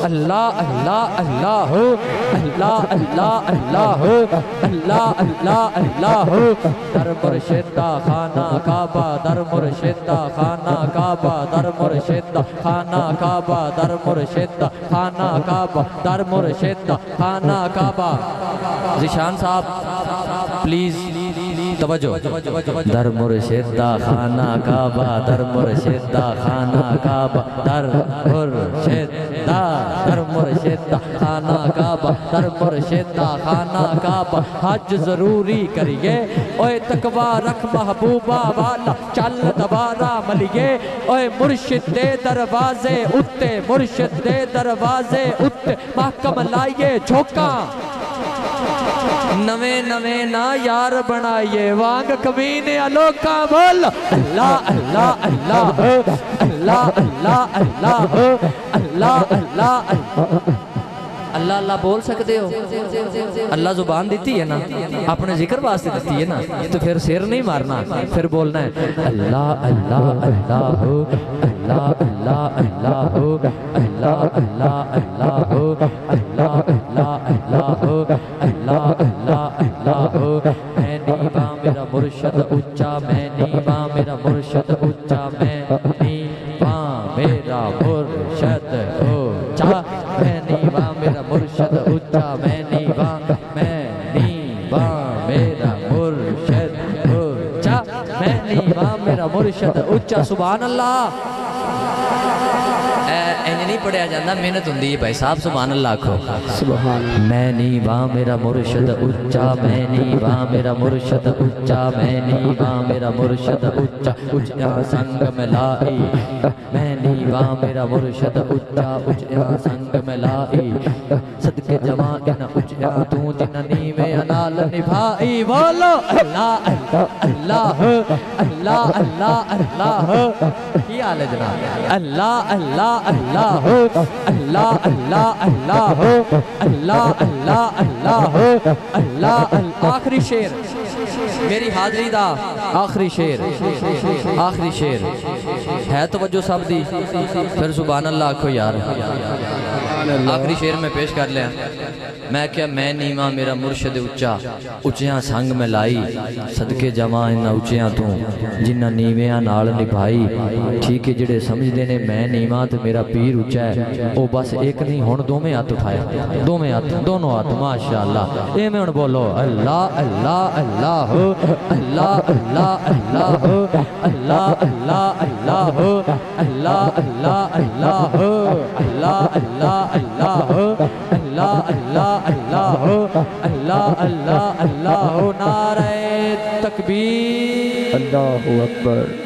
اللہ اللہ اللہ ہو، اللہ اللہ اللہ ہو، اللہ اللہ اللہ ہو۔ در مرشدہ خانہ کعبہ، در مرشدہ خانہ کعبہ، در مرشدہ خانہ کعبہ، در مرشدہ خانہ کعبہ، در مرشدہ خانہ کعبہ۔ ذیشان صاحب پلیز توجہ۔ در مرشدہ خانہ کعبہ، در مرشدہ خانہ کعبہ، در مرشدہ، در مرشدہ خانہ کعبہ، در مرشدہ خانہ کعبہ۔ حج ضروری کریے، اوے تقوی رکھ محبوبہ والا، چل دوبارہ ملیے، اوے مرشد دے دروازے اتے، مرشد دے دروازے اتے، محکم لائیے جھوکاں، نویں نویں نا یار بنائیے، وانگ کمینے الوکاں بول اللہ اللہ اللہ اللہ اللہ اللہ اللہ اللہ اللہ اللہ بول سکتے ہو؟ اللہ زبان دیتی ہے نا، اپنے ذکر واسطے دیتی ہے نا، تو پھر سر نہیں مارنا، پھر بولنا ہے اللہ اللہ اللہ ہو، اللہ اللہ اللہ ہو، اللہ اللہ اللہ ہو، اللہ اللہ اللہ ہو، اللہ اللہ اللہ ہو۔ میں نیواں میرا مرشد اونچا، میں نیواں میرا مرشد اونچا، میں نیواں میرا مرشد اونچا، میں نیواں میرا مرشد اونچا، میں نیواں میرا مرشد اونچا، میں نیواں میرا مرشد اونچا۔ سبحان اللہ۔ اینے نہیں پڑھیا جاندہ، محنت ہوندی ہے بھائی صاحب، سبحان اللہ کھو۔ میں نیواں میرا مرشد اونچا، میں نیواں میرا مرشد اونچا، میں نیواں میرا مرشد اونچا، اونچا سنگ ملائی، میں نیواں میرا مرشد اونچا، اونچا سنگ ملائی، صدقے جماع ان اونچا تو جن نیویں انال نبھائی۔ بولو اللہ اللہ اللہ اللہ اللہ۔ کی حال ہے جناب؟ اللہ اللہ اللہ ہو، اللہ اللہ اللہ ہو، اللہ اللہ اللہ ہو، اللہ اللہ۔ آخری شعر میری حاضری دا، آخری شعر، آخری شعر ہے توجہ سب دی، پھر سبحان اللہ آکھو یار۔ آخری شعر میں پیش کر لیا، میں کیا میں نیواں میرا مرشد اونچا، اونچیاں سنگ میں لائی، صدقے جماع انہاں اونچیاں تو جنہاں نیویاں نال نبھائی۔ ٹھیک ہے جڑے سمجھ دینے میں نیواں تے میرا پیر اونچا ہے، او بس ایک نہیں ہون دو میں ہاتھ اٹھایا، دو میں ہاتھ، دونوں ہاتھ، ماشاءاللہ۔ اے میں ہن بولو اللہ اللہ اللہ ہو، اللہ اللہ اللہ ہو، اللہ اللہ اللہ ہو، اللہ اللہ اللہ ہو، اللہ اللہ اللہ ہو، اللہ اللہ اللہ ہو، اللہ اللہ اللہ ہو۔ نعرہ تکبیر، اللہ اکبر۔